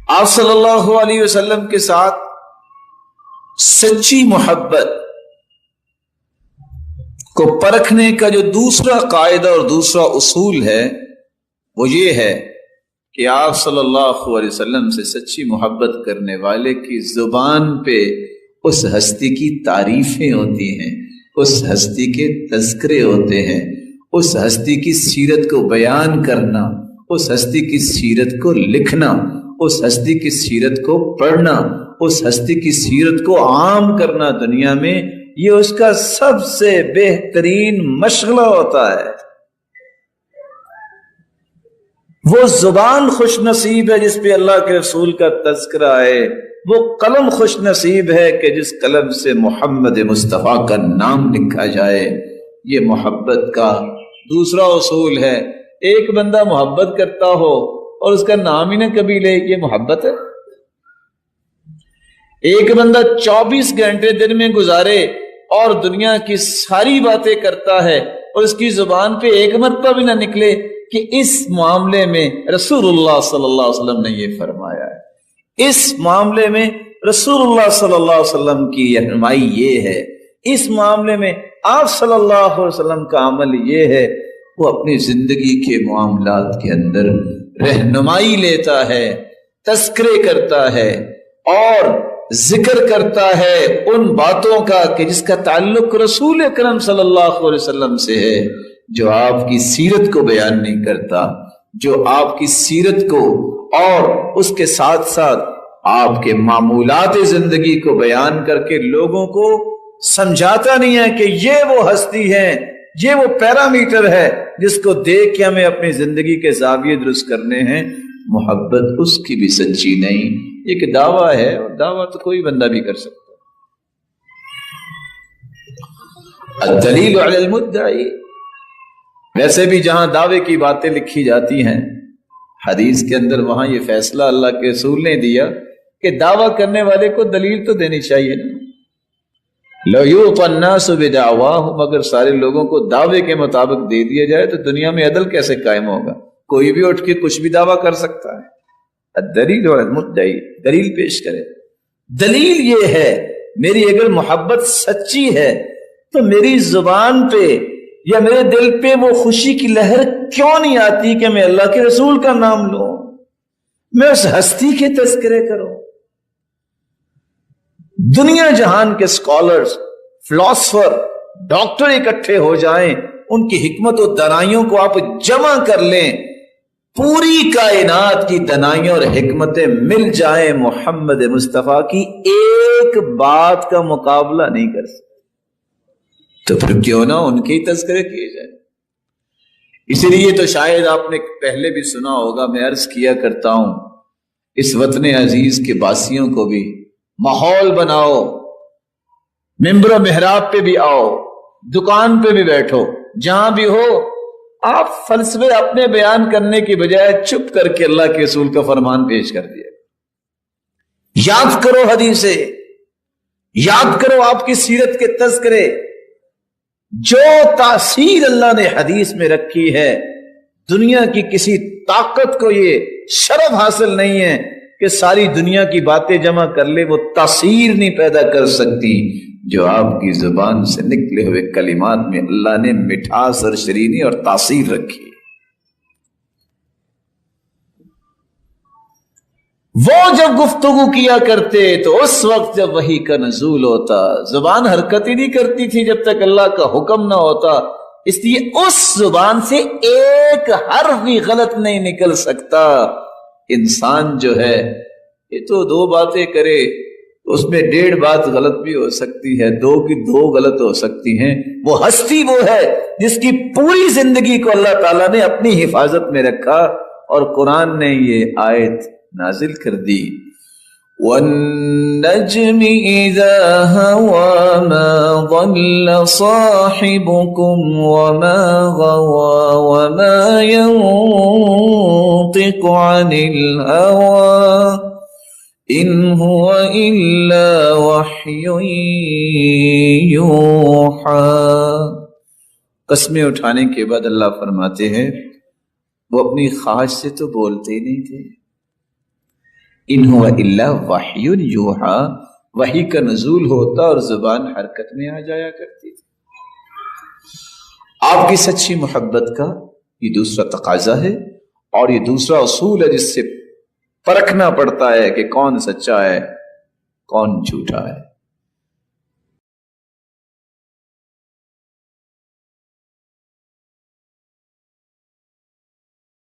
آپ صلی اللہ علیہ وسلم کے ساتھ سچی محبت کو پرکھنے کا جو دوسرا قاعدہ اور دوسرا اصول ہے وہ یہ ہے کہ آپ صلی اللہ علیہ وسلم سے سچی محبت کرنے والے کی زبان پہ اس ہستی کی تعریفیں ہوتی ہیں، اس ہستی کے تذکرے ہوتے ہیں، اس ہستی کی سیرت کو بیان کرنا، اس ہستی کی سیرت کو لکھنا، اس ہستی کی سیرت کو پڑھنا، اس ہستی کی سیرت کو عام کرنا دنیا میں، یہ اس کا سب سے بہترین مشغلہ ہوتا ہے۔ وہ زبان خوش نصیب ہے جس پہ اللہ کے رسول کا تذکرہ ہے، وہ قلم خوش نصیب ہے کہ جس قلم سے محمد مصطفیٰ کا نام لکھا جائے۔ یہ محبت کا دوسرا اصول ہے۔ ایک بندہ محبت کرتا ہو اور اس کا نام ہی نہ کبھی لے، یہ محبت ہے؟ ایک بندہ 24 گھنٹے دن میں گزارے اور دنیا کی ساری باتیں کرتا ہے اور اس کی زبان پہ ایک مرتبہ بھی نہ نکلے کہ اس معاملے میں رسول اللہ صلی اللہ علیہ وسلم نے یہ فرمایا ہے، اس معاملے میں رسول اللہ صلی اللہ علیہ وسلم کی رہنمائی یہ ہے، اس معاملے میں آپ صلی اللہ علیہ وسلم کا عمل یہ ہے، وہ اپنی زندگی کے معاملات کے اندر رہنمائی لیتا ہے، تذکرے کرتا ہے اور ذکر کرتا ہے ان باتوں کا کہ جس کا تعلق رسول اکرم صلی اللہ علیہ وسلم سے ہے، جو آپ کی سیرت کو بیان نہیں کرتا، جو آپ کی سیرت کو اور اس کے ساتھ ساتھ آپ کے معمولات زندگی کو بیان کر کے لوگوں کو سمجھاتا نہیں ہے کہ یہ وہ ہستی ہے، یہ وہ پیرامیٹر ہے جس کو دیکھ کے ہمیں اپنی زندگی کے زاویے درست کرنے ہیں۔ محبت اس کی بھی سچی نہیں، ایک دعویٰ ہے، اور دعویٰ تو کوئی بندہ بھی کر سکتا۔ الدلیل علی المدعی، ویسے بھی جہاں دعوے کی باتیں لکھی جاتی ہیں حدیث کے اندر، وہاں یہ فیصلہ اللہ کے رسول نے دیا کہ دعویٰ کرنے والے کو دلیل تو دینی چاہیے نا۔ لو یعطى الناس بدعواهم، اگر سارے لوگوں کو دعوے کے مطابق دے دیا جائے تو دنیا میں عدل کیسے قائم ہوگا؟ کوئی بھی اٹھ کے کچھ بھی دعویٰ کر سکتا ہے۔ الدلیل علی المدعی، دلیل پیش کرے۔ دلیل یہ ہے، میری اگر محبت سچی ہے تو میری زبان پہ یا میرے دل پہ وہ خوشی کی لہر کیوں نہیں آتی کہ میں اللہ کے رسول کا نام لوں، میں اس ہستی کے تذکرے کروں۔ دنیا جہان کے اسکالرز، فلاسفر، ڈاکٹر اکٹھے ہو جائیں، ان کی حکمت و دانائیوں کو آپ جمع کر لیں، پوری کائنات کی دانائیوں اور حکمتیں مل جائیں، محمد مصطفیٰ کی ایک بات کا مقابلہ نہیں کر سکتے، تو پھر کیوں نہ ان کے تذکرے کیے جائیں۔ اسی لیے تو شاید آپ نے پہلے بھی سنا ہوگا، میں عرض کیا کرتا ہوں، اس وطن عزیز کے باسیوں کو بھی ماحول بناؤ، ممبر و محراب پہ بھی آؤ، دکان پہ بھی بیٹھو، جہاں بھی ہو، آپ فلسفے اپنے بیان کرنے کی بجائے چپ کر کے اللہ کے رسول کا فرمان پیش کر دیا۔ یاد کرو حدیثیں، یاد کرو آپ کی سیرت کے تذکرے، جو تاثیر اللہ نے حدیث میں رکھی ہے، دنیا کی کسی طاقت کو یہ شرف حاصل نہیں ہے کہ ساری دنیا کی باتیں جمع کر لے، وہ تاثیر نہیں پیدا کر سکتی جو آپ کی زبان سے نکلے ہوئے کلمات میں اللہ نے مٹھاس اور شرینی اور تاثیر رکھی۔ وہ جب گفتگو کیا کرتے تو اس وقت جب وحی کا نزول ہوتا، زبان حرکت ہی نہیں کرتی تھی جب تک اللہ کا حکم نہ ہوتا، اس لیے اس زبان سے ایک حرف بھی غلط نہیں نکل سکتا۔ انسان جو ہے یہ تو دو باتیں کرے، اس میں 1.5 بات غلط بھی ہو سکتی ہے، 2 کی 2 غلط ہو سکتی ہیں۔ وہ ہستی وہ ہے جس کی پوری زندگی کو اللہ تعالیٰ نے اپنی حفاظت میں رکھا، اور قرآن نے یہ آیت نازل کر دی، وَالنَّجْمِ إِذَا هَوَى مَا ضَلَّ صَاحِبُكُمْ وَمَا غَوَى وَمَا يَنطِقُ عَنِ الْهَوَى إِنْ هُوَ إِلَّا وَحْيٌ يُوحَى۔ قسمیں اٹھانے کے بعد اللہ فرماتے ہیں وہ اپنی خواہش سے تو بولتے ہی نہیں تھے، ان هو الا وحی یوحا، وحی کا نزول ہوتا اور زبان حرکت میں آ جایا کرتی تھی۔ آپ کی سچی محبت کا یہ دوسرا تقاضا ہے، اور یہ دوسرا اصول ہے جس سے پرکھنا پڑتا ہے کہ کون سچا ہے کون جھوٹا ہے۔